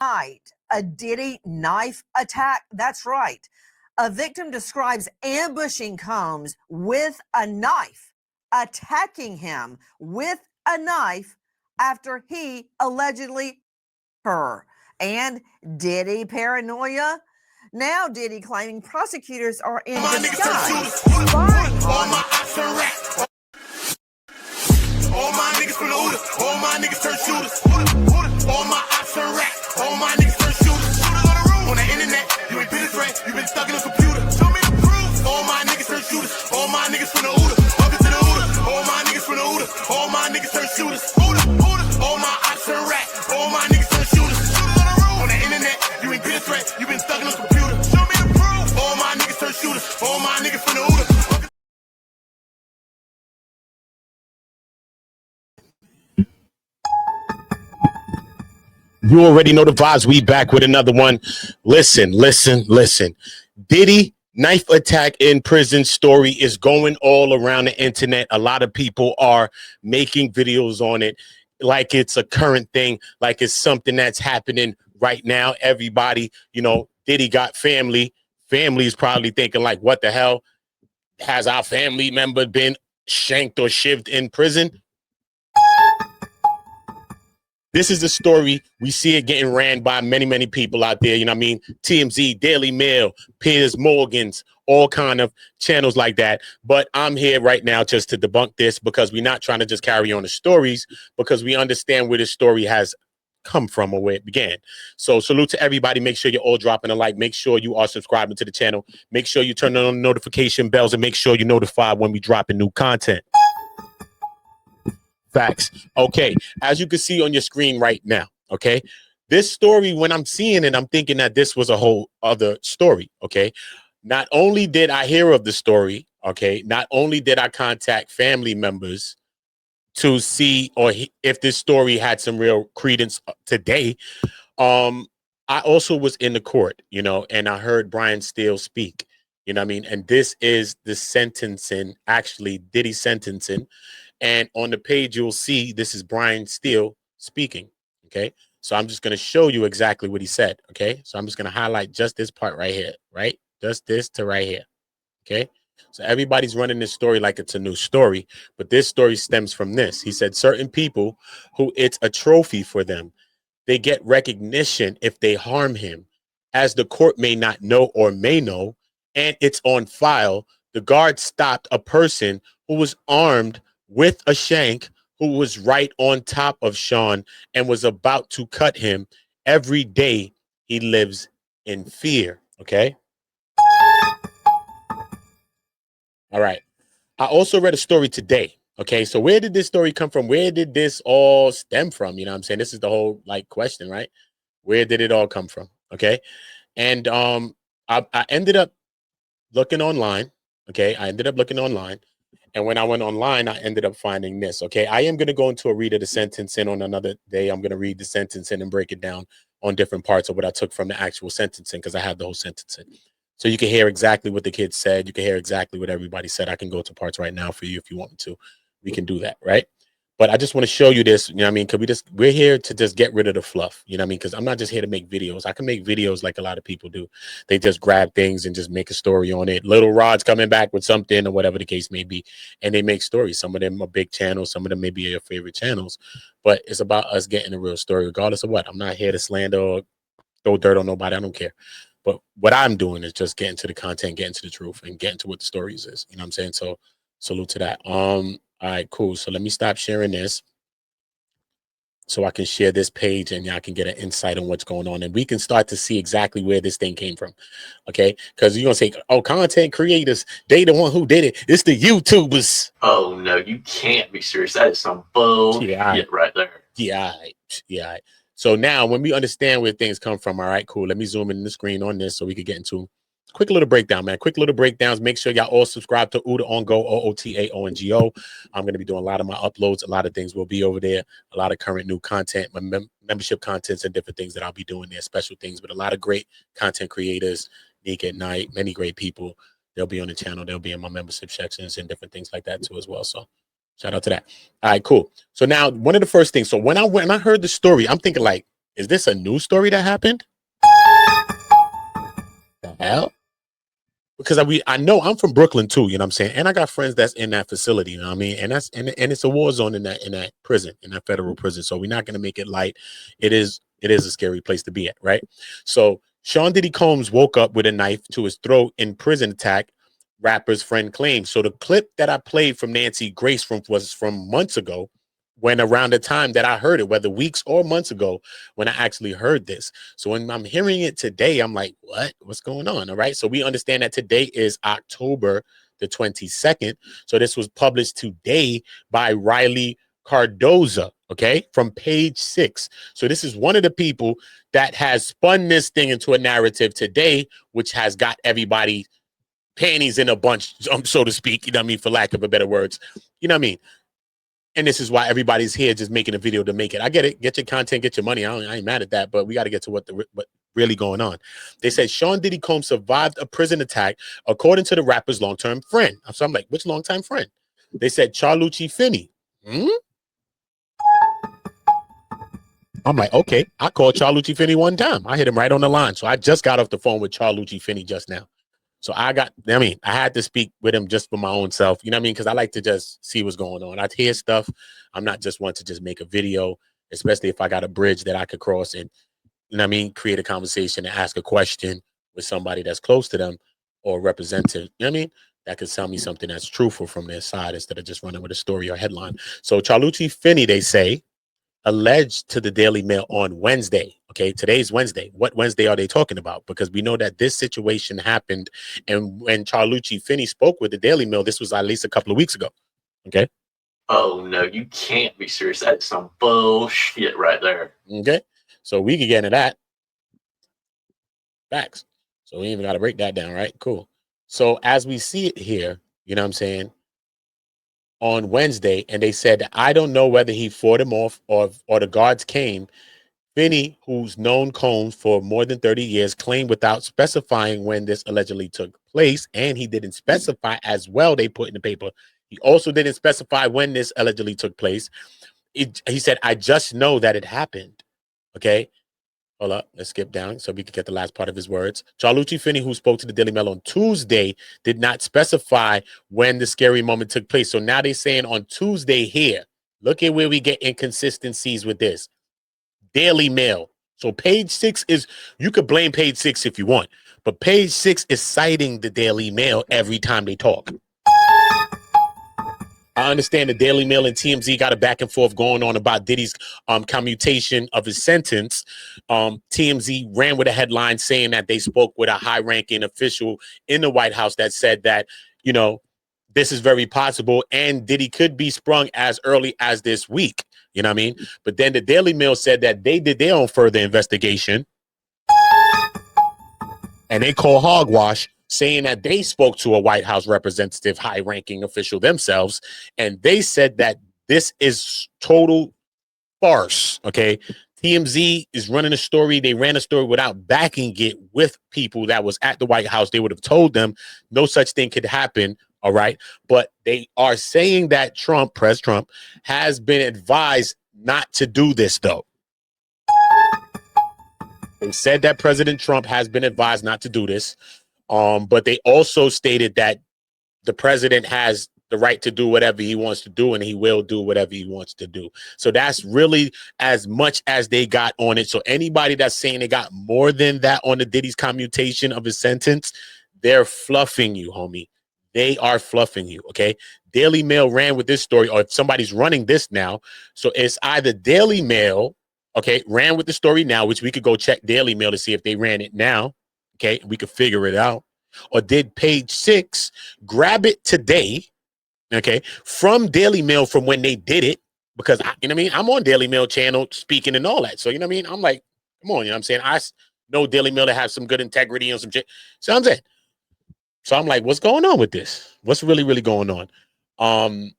Night, a Diddy knife attack. That's right. A victim describes ambushing Combs with a knife, attacking him with a knife after he allegedly her. And Diddy paranoia? Now Diddy claiming prosecutors are in disguise spying on him. All my niggas from the Uda, all my niggas turn shooters. All my ops turn rats, all my niggas turn shooters. Shooters on the room, on the internet, you ain't been a threat, you been stuck in a computer. Show me the proof. All my niggas turn shooters, all my niggas from the Uda. Welcome to the Uda, all my niggas from the Uda, all my niggas turn shooters. All my ops turn rats, all my niggas turn shooters. Shooters on the room, on the internet, you ain't been a threat, you been stuck in a computer. Show me the proof. All my niggas turn shooters, all my niggas from the Uda. You already know the vibes. We back with another one. Listen. Diddy knife attack in prison story is going all around the internet. A lot of people are making videos on it like it's a current thing, like it's something that's happening right now. Everybody, Diddy got family. Family is probably thinking like, what the hell? Has our family member been shanked or shivved in prison? This is the story. We see it getting ran by many, many people out there. You know what I mean? TMZ, Daily Mail, Piers Morgan's, all kind of channels like that. But I'm here right now just to debunk this because we're not trying to just carry on the stories because we understand where this story has come from or where it began. So salute to everybody. Make sure you're all dropping a like. Make sure you are subscribing to the channel. Make sure you turn on the notification bells and make sure you're notified when we drop new content. Facts. Okay, as you can see on your screen right now, okay, this story, when I'm seeing it, I'm thinking that this was a whole other story, okay? Not only did I hear of the story, okay, not only did I contact family members to see if this story had some real credence today, I also was in the court, and I heard Brian Steele speak, you know what I mean? And this is the sentencing, actually, Diddy sentencing. And on the page, you'll see this is Brian Steele speaking, okay? So I'm just going to show you exactly what he said, okay? So I'm just going to highlight just this part right here, right? Just this to right here, okay? So everybody's running this story like it's a new story, but this story stems from this. He said certain people who it's a trophy for them, they get recognition if they harm him, as the court may not know or may know, and it's on file. The guard stopped a person who was armed with a shank, who was right on top of Sean and was about to cut him. Every day he lives in fear. Okay. All right. I also read a story today. Okay. So where did this story come from? Where did this all stem from? You know what I'm saying? This is the whole question, right? Where did it all come from? Okay. And I ended up looking online. Okay. I ended up looking online. And when I went online, I ended up finding this, okay? I am going to go into a read of the sentencing on another day. I'm going to read the sentencing and break it down on different parts of what I took from the actual sentencing because I have the whole sentencing. So you can hear exactly what the kids said. You can hear exactly what everybody said. I can go to parts right now for you if you want me to. We can do that, right? But I just want to show you this, you know what I mean? Because we're here to just get rid of the fluff, you know what I mean? Because I'm not just here to make videos. I can make videos like a lot of people do. They just grab things and just make a story on it. Little Rod's coming back with something or whatever the case may be. And they make stories. Some of them are big channels. Some of them may be your favorite channels. But it's about us getting a real story, regardless of what. I'm not here to slander or throw dirt on nobody. I don't care. But what I'm doing is just getting to the content, getting to the truth, and getting to what the stories is. You know what I'm saying? So salute to that. All right, cool. So let me stop sharing this so I can share this page and y'all can get an insight on what's going on. And we can start to see exactly where this thing came from. Okay. Because you're going to say, oh, content creators, they the one who did it. It's the YouTubers. Oh, no, you can't be serious. That is some bull shit right there. Yeah. Yeah. So now when we understand where things come from, all right, cool. Let me zoom in the screen on this so we can get into quick little breakdown, man. Quick little breakdowns. Make sure y'all all subscribe to Uda On Go, OOTAONGO. I'm going to be doing a lot of my uploads. A lot of things will be over there. A lot of current new content, my membership contents and different things that I'll be doing there. Special things, but a lot of great content creators, Nick at Night, many great people. They'll be on the channel. They'll be in my membership sections and different things like that too as well. So shout out to that. All right, cool. So now one of the first things. So when I heard the story, I'm thinking like, Is this a new story that happened? The hell? Because I know I'm from Brooklyn too, you know what I'm saying? And I got friends that's in that facility, you know what I mean? And it's a war zone in that prison, in that federal prison. So we're not gonna make it light. It is a scary place to be at, right? So Sean Diddy Combs woke up with a knife to his throat in prison attack, rapper's friend claims. So the clip that I played from Nancy Grace was from months ago, when around the time that I heard it, whether weeks or months ago, when I actually heard this. So when I'm hearing it today, I'm like, what's going on? All right. So we understand that today is October the 22nd. So this was published today by Riley Cardoza, okay, from Page 6. So this is one of the people that has spun this thing into a narrative today, which has got everybody panties in a bunch, so to speak, you know what I mean, for lack of a better words, you know what I mean? And this is why everybody's here just making a video to make it. I get it. Get your content, get your money. I ain't mad at that, but we got to get to what really going on. They said Sean Diddy Combs survived a prison attack, according to the rapper's long-term friend. So I'm like, which long-time friend? They said Charlucci Finney. I'm like, okay. I called Charlucci Finney one time. I hit him right on the line. So I just got off the phone with Charlucci Finney just now. So I had to speak with him just for my own self, you know what I mean? Because I like to just see what's going on. I hear stuff. I'm not just one to just make a video, especially if I got a bridge that I could cross and, you know what I mean, create a conversation and ask a question with somebody that's close to them or representative, you know what I mean? That could tell me something that's truthful from their side instead of just running with a story or headline. So Charlucci Finney, they say, alleged to the Daily Mail on Wednesday. Okay, today's Wednesday. What Wednesday are they talking about? Because we know that this situation happened, and when Charlucci Finney spoke with the Daily Mail, this was at least a couple of weeks ago. Okay. Oh no, you can't be serious. That's some bullshit right there. Okay. So we could get into that. Facts. So we even got to break that down, right? Cool. So as we see it here, you know what I'm saying? On Wednesday, and they said, I don't know whether he fought him off or the guards came. Finney, who's known Combs for more than 30 years, claimed without specifying when this allegedly took place, and he didn't specify as well, they put in the paper. He also didn't specify when this allegedly took place. He said, I just know that it happened. Okay. Hold up. Let's skip down so we can get the last part of his words. Charlucci Finney, who spoke to the Daily Mail on Tuesday, did not specify when the scary moment took place. So now they're saying on Tuesday here. Look at where we get inconsistencies with this. Daily Mail. So Page 6 is, you could blame Page 6 if you want, but Page 6 is citing the Daily Mail every time they talk. I understand the Daily Mail and TMZ got a back and forth going on about Diddy's commutation of his sentence. TMZ ran with a headline saying that they spoke with a high-ranking official in the White House that said that, you know, this is very possible and Diddy could be sprung as early as this week. You know what I mean? But then the Daily Mail said that they did their own further investigation and they call hogwash, saying that they spoke to a White House representative, high-ranking official themselves, and they said that this is total farce, okay? TMZ is running a story. They ran a story without backing it with people that was at the White House. They would have told them no such thing could happen, all right? But they are saying that President Trump, has been advised not to do this, though. They said that President Trump has been advised not to do this. But they also stated that the president has the right to do whatever he wants to do, and he will do whatever he wants to do. So that's really as much as they got on it. So anybody that's saying they got more than that on the Diddy's commutation of his sentence, they're fluffing you, homie. They are fluffing you, okay? Daily Mail ran with this story, or if somebody's running this now. So it's either Daily Mail, okay, ran with the story now, which we could go check Daily Mail to see if they ran it now. Okay, we could figure it out. Or did Page 6 grab it today, okay, from Daily Mail from when they did it? Because, you know what I mean? I'm on Daily Mail channel speaking and all that. So, you know what I mean? I'm like, come on, you know what I'm saying? I know Daily Mail to have some good integrity and some shit. So I'm saying. So I'm like, what's going on with this? What's really, really going on?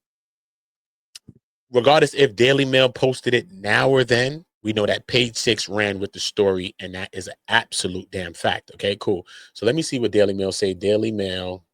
Regardless if Daily Mail posted it now or then, we know that Page 6 ran with the story, and that is an absolute damn fact. Okay, cool. So let me see what Daily Mail say. Daily Mail.